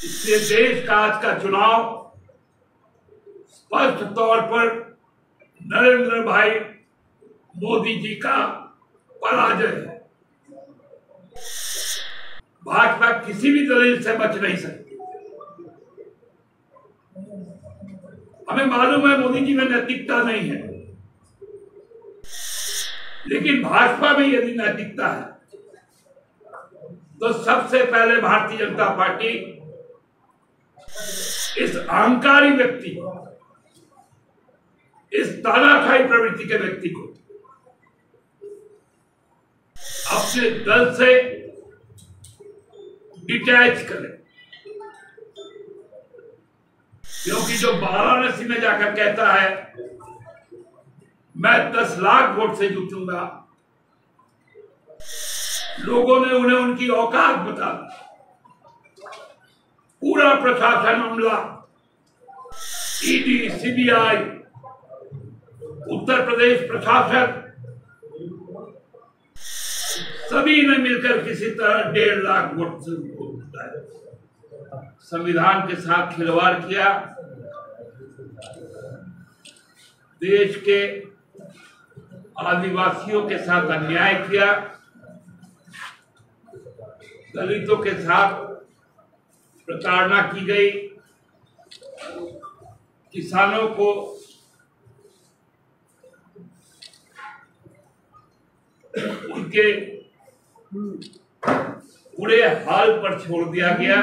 इसलिए देश का आज का चुनाव स्पष्ट तौर पर नरेंद्र भाई मोदी जी का पराजय है। भाजपा किसी भी दलील से बच नहीं सकती। हमें मालूम है मोदी जी में नैतिकता नहीं है, लेकिन भाजपा में यदि नैतिकता है तो सबसे पहले भारतीय जनता पार्टी इस अहंकारी व्यक्ति को, इस तानाशाही प्रवृत्ति के व्यक्ति को अपने दल से डिटैच करें। क्योंकि जो वाराणसी में जाकर कहता है मैं 10 लाख वोट से जीतूंगा, लोगों ने उन्हें उनकी औकात बता दी। पूरा प्रशासन अमला, ईडी, सीबीआई, उत्तर प्रदेश प्रशासन, सभी ने मिलकर किसी तरह 1.5 लाख वोट से उनको जिताया। संविधान के साथ खिलवाड़ किया, देश के आदिवासियों के साथ अन्याय किया, दलितों के साथ प्रताड़ना की गई, किसानों को उनके बुरे हाल पर छोड़ दिया गया,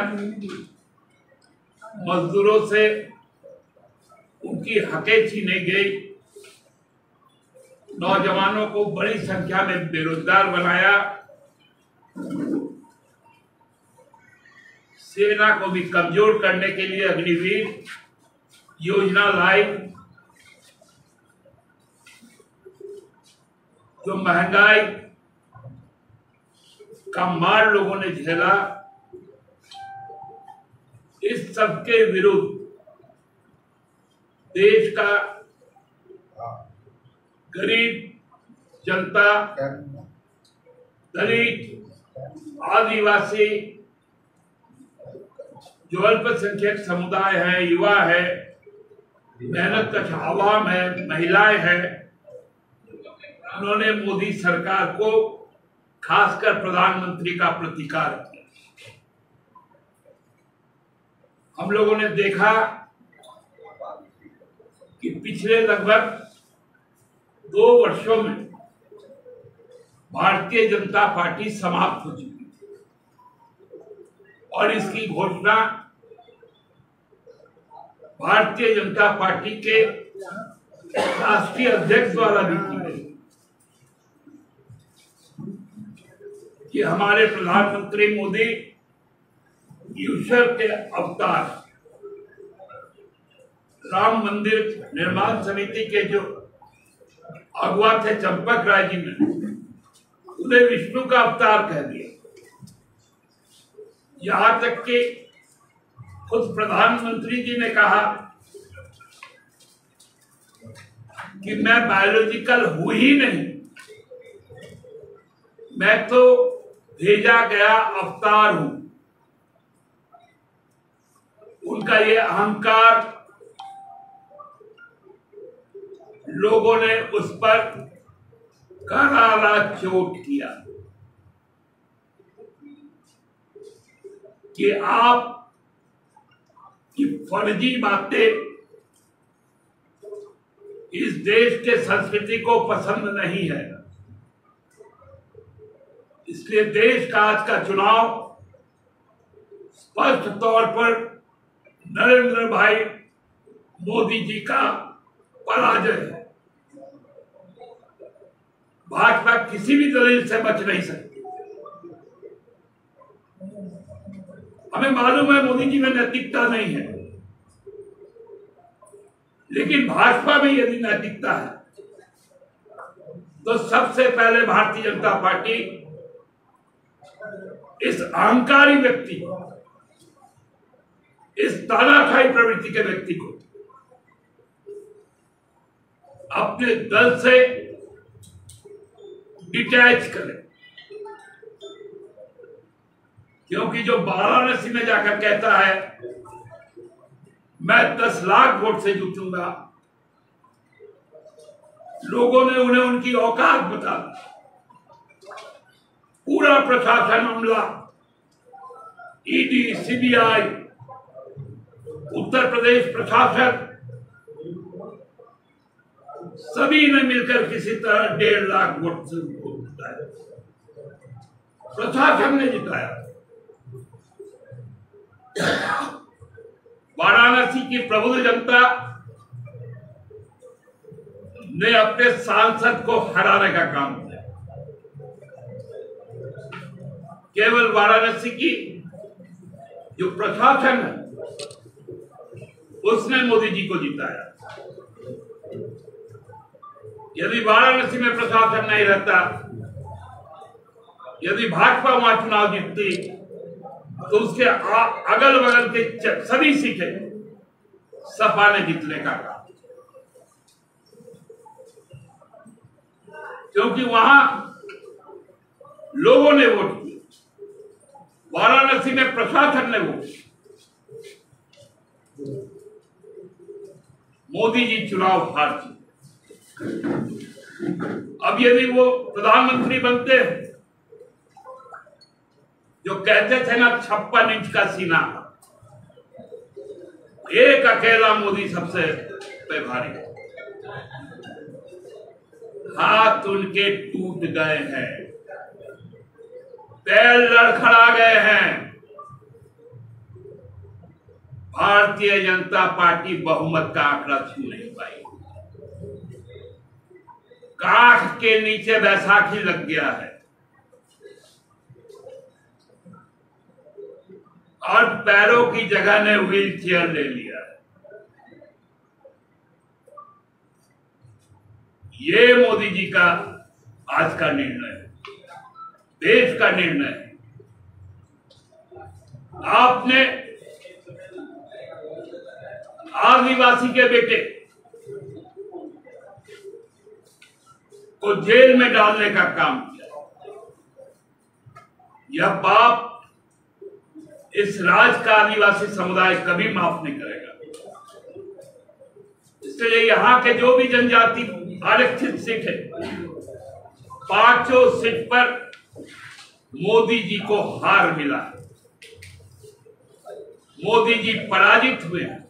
मजदूरों से उनकी हकें छीनी गई, नौजवानों को बड़ी संख्या में बेरोजगार बनाया, सेना को भी कमजोर करने के लिए अग्निवीर योजना लाई, जो महंगाई का मार लोगों ने झेला, इस सबके विरुद्ध देश का गरीब जनता, दलित, आदिवासी, जो अल्पसंख्यक समुदाय है, युवा है, मेहनतकश आवाम है, महिलाएं हैं, उन्होंने मोदी सरकार को, खासकर प्रधानमंत्री का प्रतिकार किया। हम लोगों ने देखा कि पिछले लगभग 2 वर्षों में भारतीय जनता पार्टी समाप्त हो चुकी थी और इसकी घोषणा भारतीय जनता पार्टी के राष्ट्रीय अध्यक्ष द्वारा भी की गई कि हमारे प्रधानमंत्री मोदी ईश्वर के अवतार, राम मंदिर निर्माण समिति के जो अगुवा थे चंपक राय जी ने उन्हें विष्णु का अवतार कह दिया। यहां तक कि खुद प्रधानमंत्री जी ने कहा कि मैं बायोलॉजिकल हूं ही नहीं, मैं तो भेजा गया अवतार हूं। उनका ये अहंकार लोगों ने उस पर करारा चोट किया कि आप की फर्जी बातें इस देश के संस्कृति को पसंद नहीं है। इसलिए देश का आज का चुनाव स्पष्ट तौर पर नरेंद्र भाई मोदी जी का पराजय है। भाजपा किसी भी दलील से बच नहीं सकती। हमें मालूम है मोदी जी में नैतिकता नहीं है, लेकिन भाजपा में यदि नैतिकता है तो सबसे पहले भारतीय जनता पार्टी इस अहंकारी व्यक्ति को, इस तानाशाही प्रवृत्ति के व्यक्ति को अपने दल से डिटैच करें। क्योंकि जो वाराणसी में जाकर कहता है मैं 10 लाख वोट से जीतूंगा, लोगों ने उन्हें उनकी औकात बता दी। पूरा प्रशासन अमला, ईडी, सीबीआई, उत्तर प्रदेश प्रशासन, सभी ने मिलकर किसी तरह 1.5 लाख वोट से उनको जिताया। प्रशासन ने जिताया। वाराणसी की प्रबुद्ध जनता ने अपने सांसद को हराने का काम किया। केवल वाराणसी की जो प्रशासन है उसने मोदी जी को जिताया। यदि वाराणसी में प्रशासन नहीं रहता, यदि भाजपा वहां चुनाव जीतती, तो उसके अगल बगल के सभी सीटें सपा ने जीतने का काम, क्योंकि वहां लोगों ने वोट किया, वाराणसी में प्रशासन ने वोट किया। मोदी जी चुनाव हार चुके। अब यदि वो प्रधानमंत्री बनते, जो कहते थे ना 56 इंच का सीना, एक अकेला मोदी सबसे पे भारी, हाथ उनके टूट गए हैं, पैर लड़खड़ा गए हैं। भारतीय जनता पार्टी बहुमत का आंकड़ा छू नहीं पाई। काख के नीचे बैसाखी लग गया है और पैरों की जगह ने व्हील चेयर ले लिया है। ये मोदी जी का आज का निर्णय है, देश का निर्णय है। आपने आदिवासी के बेटे को जेल में डालने का काम किया। यह पाप इस राज्य का आदिवासी समुदाय कभी माफ नहीं करेगा। इसलिए यहां के जो भी जनजाति आरक्षित सीट है, 5 सीट पर मोदी जी को हार मिला है। मोदी जी पराजित हुए हैं।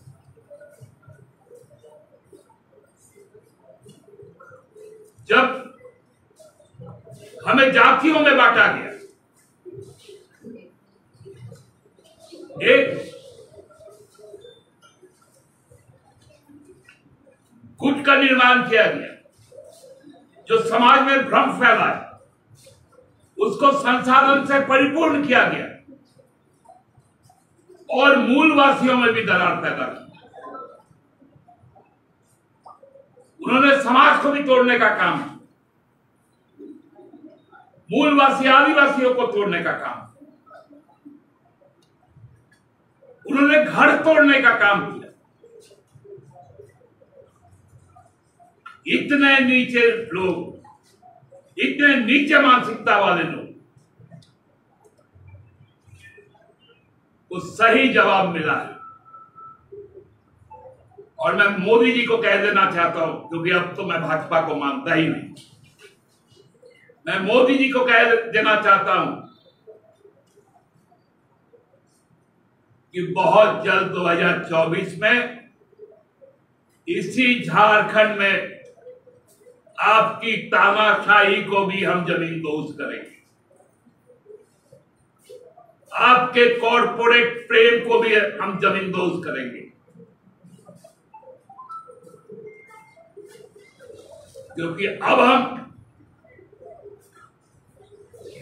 जब हमें जातियों में बांटा गया, एक गुट का निर्माण किया गया जो समाज में भ्रम फैलाए, उसको संसाधन से परिपूर्ण किया गया और मूलवासियों में भी दरार पैदा की। उन्होंने समाज को भी तोड़ने का काम, मूलवासी आदिवासियों को तोड़ने का काम, उन्होंने घर तोड़ने का काम किया। इतने नीचे लोग, इतने नीचे मानसिकता वाले लोग को सही जवाब मिला है। और मैं मोदी जी को कह देना चाहता हूं, क्योंकि अब तो मैं भाजपा को मानता ही नहीं, मैं मोदी जी को कह देना चाहता हूं कि बहुत जल्द 2024 में इसी झारखंड में आपकी तानाशाही को भी हम जमींदोज करेंगे, आपके कॉरपोरेट प्रेम को भी हम जमींदोज करेंगे। क्योंकि अब हम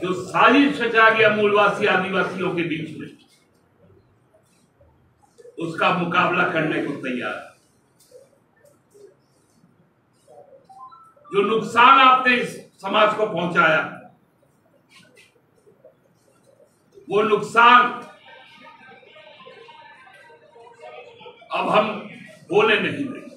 जो साजिश रचा गया मूलवासी आदिवासियों के बीच में, उसका मुकाबला करने को तैयार है। जो नुकसान आपने इस समाज को पहुंचाया, वो नुकसान अब हम बोले नहीं देंगे।